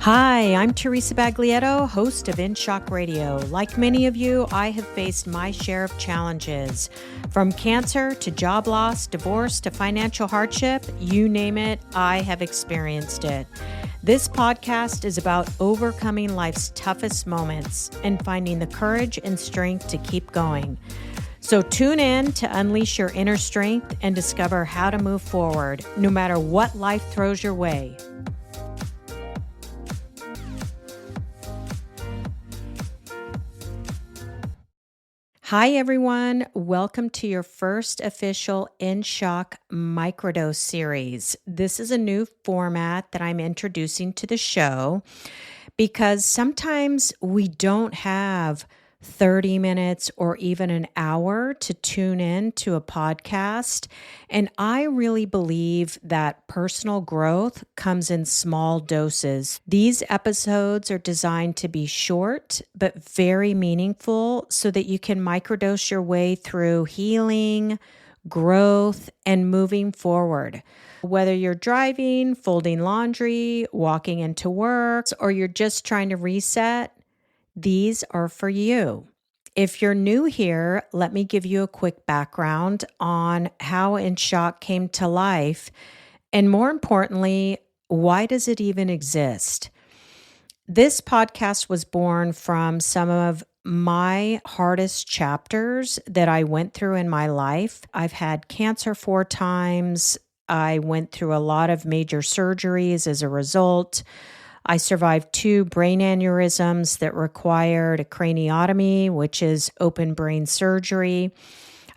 Hi, I'm Teresa Baglietto, host of In Shock Radio. Like many of you, I have faced my share of challenges. From cancer to job loss, divorce to financial hardship, you name it, I have experienced it. This podcast is about overcoming life's toughest moments and finding the courage and strength to keep going. So tune in to unleash your inner strength and discover how to move forward, no matter what life throws your way. Hi, everyone. Welcome to your first official In Shock microdose series. This is a new format that I'm introducing to the show because sometimes we don't have 30 minutes or even an hour to tune in to a podcast. And I really believe that personal growth comes in small doses. These episodes are designed to be short, but very meaningful so that you can microdose your way through healing, growth, and moving forward. Whether you're driving, folding laundry, walking into work, or you're just trying to reset, these are for you. If you're new here, let me give you a quick background on how In Shock came to life, and more importantly, why does it even exist? This podcast was born from some of my hardest chapters that I went through in my life. I've had cancer 4 times. I went through a lot of major surgeries as a result. I survived 2 brain aneurysms that required a craniotomy, which is open brain surgery.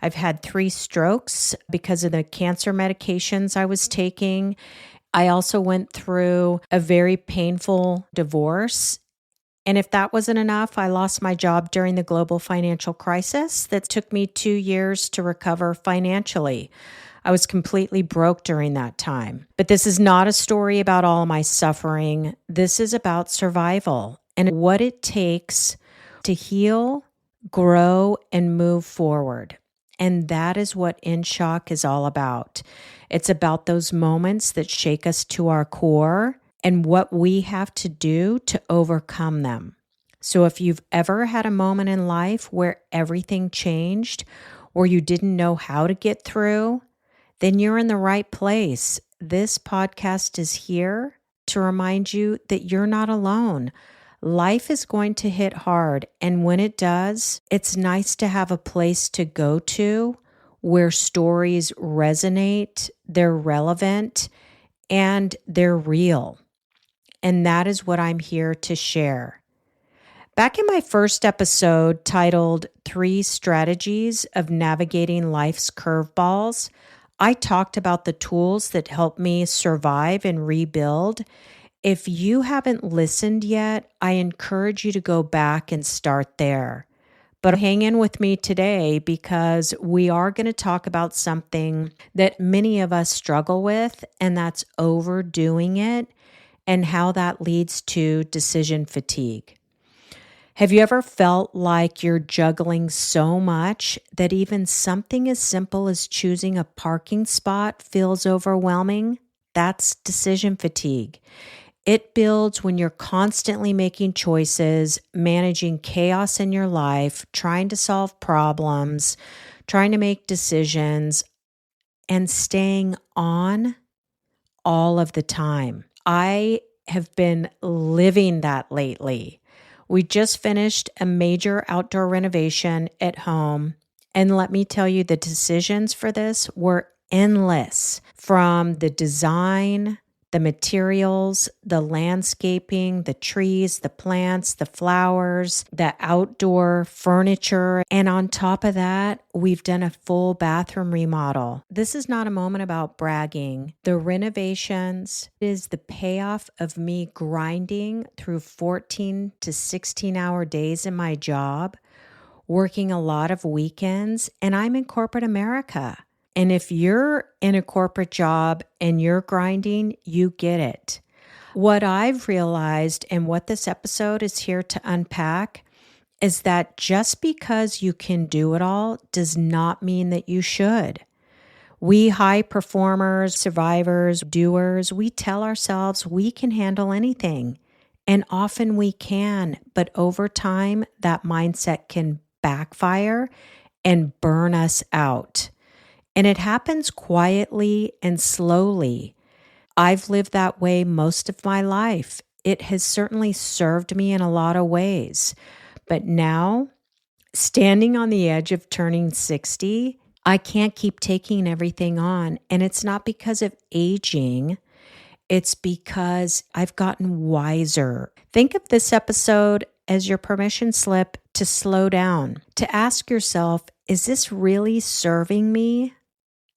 I've had 3 strokes because of the cancer medications I was taking. I also went through a very painful divorce. And if that wasn't enough, I lost my job during the global financial crisis that took me 2 years to recover financially. I was completely broke during that time. But this is not a story about all my suffering. This is about survival and what it takes to heal, grow, and move forward. And that is what In Shock is all about. It's about those moments that shake us to our core and what we have to do to overcome them. So if you've ever had a moment in life where everything changed or you didn't know how to get through, then you're in the right place. This podcast is here to remind you that you're not alone. Life is going to hit hard, and when it does, it's nice to have a place to go to where stories resonate, they're relevant, and they're real. And that is what I'm here to share. Back in my first episode titled 3 Strategies of Navigating Life's Curveballs, I talked about the tools that help me survive and rebuild. If you haven't listened yet, I encourage you to go back and start there. But hang in with me today because we are going to talk about something that many of us struggle with, and that's overdoing it and how that leads to decision fatigue. Have you ever felt like you're juggling so much that even something as simple as choosing a parking spot feels overwhelming? That's decision fatigue. It builds when you're constantly making choices, managing chaos in your life, trying to solve problems, trying to make decisions, and staying on all of the time. I have been living that lately. We just finished a major outdoor renovation at home, and let me tell you, the decisions for this were endless. From the design, the materials, the landscaping, the trees, the plants, the flowers, the outdoor furniture. And on top of that, we've done a full bathroom remodel. This is not a moment about bragging. The renovations is the payoff of me grinding through 14 to 16-hour days in my job, working a lot of weekends, and I'm in corporate America. And if you're in a corporate job and you're grinding, you get it. What I've realized and what this episode is here to unpack is that just because you can do it all does not mean that you should. We high performers, survivors, doers, we tell ourselves we can handle anything. And often we can, but over time, that mindset can backfire and burn us out. And it happens quietly and slowly. I've lived that way most of my life. It has certainly served me in a lot of ways. But now, standing on the edge of turning 60, I can't keep taking everything on. And it's not because of aging, it's because I've gotten wiser. Think of this episode as your permission slip to slow down, to ask yourself, is this really serving me?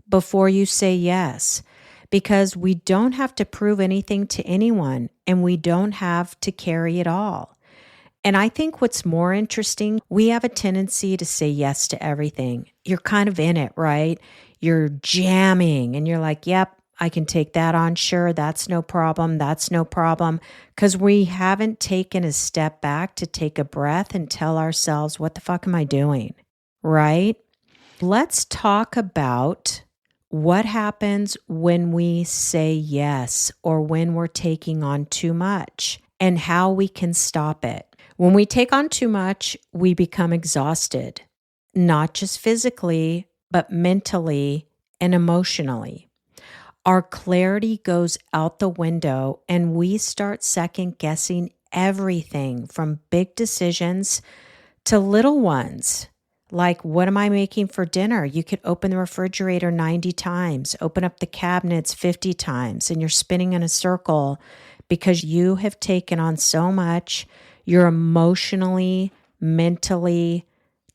Before you say yes. Because we don't have to prove anything to anyone and we don't have to carry it all. And I think what's more interesting, we have a tendency to say yes to everything. You're kind of in it, right? You're jamming and you're like, yep, I can take that on. Sure, that's no problem. That's no problem. Because we haven't taken a step back to take a breath and tell ourselves, what the fuck am I doing? Right? Let's talk about what happens when we say yes or when we're taking on too much and how we can stop it. When we take on too much, we become exhausted, not just physically, but mentally and emotionally. Our clarity goes out the window and we start second guessing everything from big decisions to little ones. Like, what am I making for dinner? You could open the refrigerator 90 times, open up the cabinets 50 times, and you're spinning in a circle because you have taken on so much. You're emotionally, mentally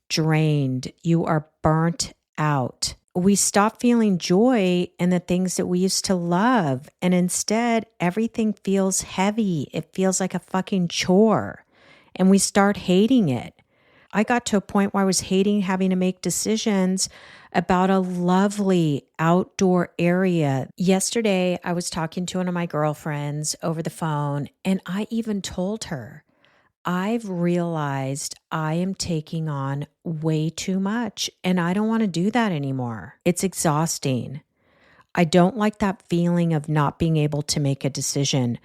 drained. You are burnt out. We stop feeling joy in the things that we used to love. And instead, everything feels heavy. It feels like a fucking chore. And we start hating it. I got to a point where I was hating having to make decisions about a lovely outdoor area. Yesterday, I was talking to one of my girlfriends over the phone, and I even told her, I've realized I am taking on way too much, and I don't want to do that anymore. It's exhausting. I don't like that feeling of not being able to make a decision.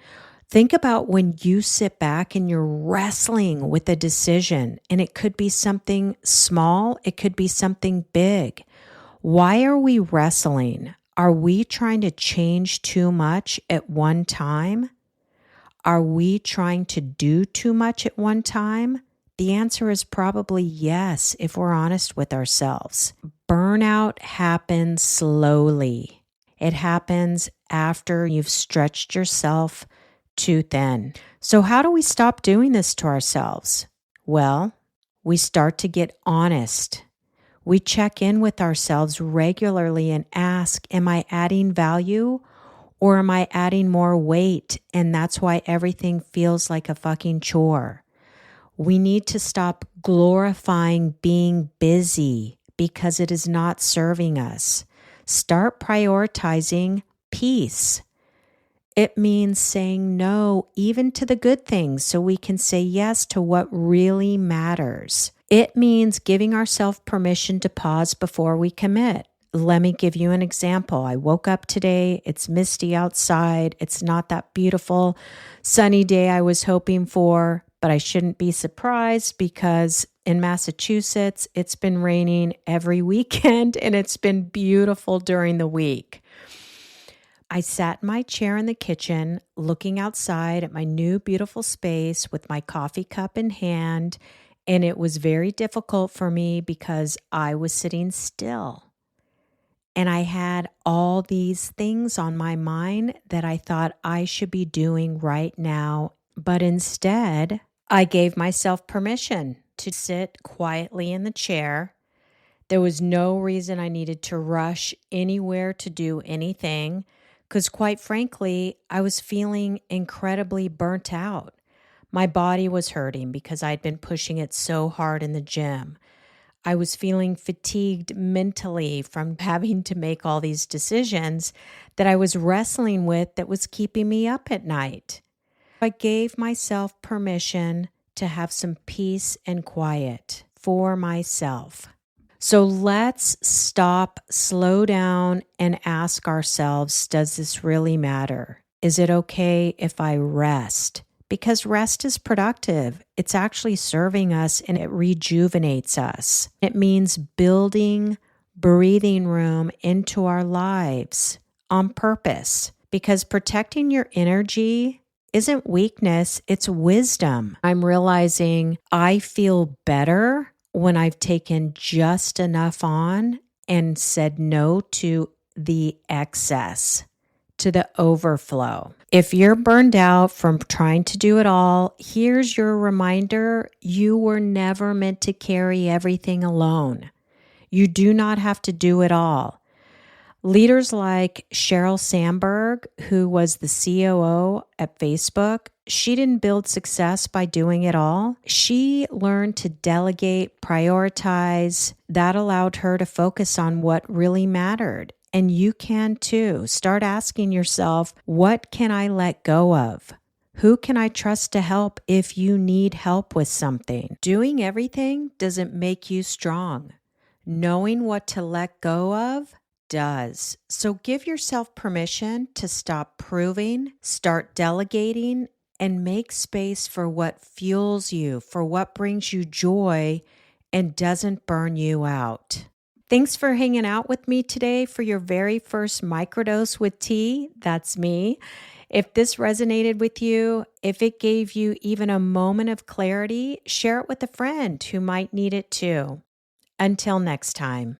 Think about when you sit back and you're wrestling with a decision, and it could be something small, it could be something big. Why are we wrestling? Are we trying to change too much at one time? Are we trying to do too much at one time? The answer is probably yes, if we're honest with ourselves. Burnout happens slowly. It happens after you've stretched yourself too thin. So how do we stop doing this to ourselves? Well, we start to get honest. We check in with ourselves regularly and ask, am I adding value or am I adding more weight? And that's why everything feels like a fucking chore. We need to stop glorifying being busy because it is not serving us. Start prioritizing peace. It means saying no even to the good things so we can say yes to what really matters. It means giving ourselves permission to pause before we commit. Let me give you an example. I woke up today. It's misty outside. It's not that beautiful sunny day I was hoping for, but I shouldn't be surprised because in Massachusetts, it's been raining every weekend and it's been beautiful during the week. I sat in my chair in the kitchen, looking outside at my new beautiful space with my coffee cup in hand, and it was very difficult for me because I was sitting still. And I had all these things on my mind that I thought I should be doing right now, but instead, I gave myself permission to sit quietly in the chair. There was no reason I needed to rush anywhere to do anything. Because quite frankly, I was feeling incredibly burnt out. My body was hurting because I'd been pushing it so hard in the gym. I was feeling fatigued mentally from having to make all these decisions that I was wrestling with that was keeping me up at night. I gave myself permission to have some peace and quiet for myself. So let's stop, slow down, and ask ourselves, does this really matter? Is it okay if I rest? because rest is productive. It's actually serving us and it rejuvenates us. It means building breathing room into our lives on purpose, because protecting your energy isn't weakness, it's wisdom. I'm realizing I feel better when I've taken just enough on and said no to the excess, to the overflow. If you're burned out from trying to do it all, here's your reminder: you were never meant to carry everything alone. You do not have to do it all. Leaders like Sheryl Sandberg, who was the COO at Facebook, she didn't build success by doing it all. She learned to delegate, prioritize. That allowed her to focus on what really mattered. And you can too. Start asking yourself, what can I let go of? Who can I trust to help if you need help with something? Doing everything doesn't make you strong. Knowing what to let go of does. So give yourself permission to stop proving, start delegating, and make space for what fuels you, for what brings you joy and doesn't burn you out. Thanks for hanging out with me today for your very first microdose with T. That's me. If this resonated with you, if it gave you even a moment of clarity, share it with a friend who might need it too. Until next time.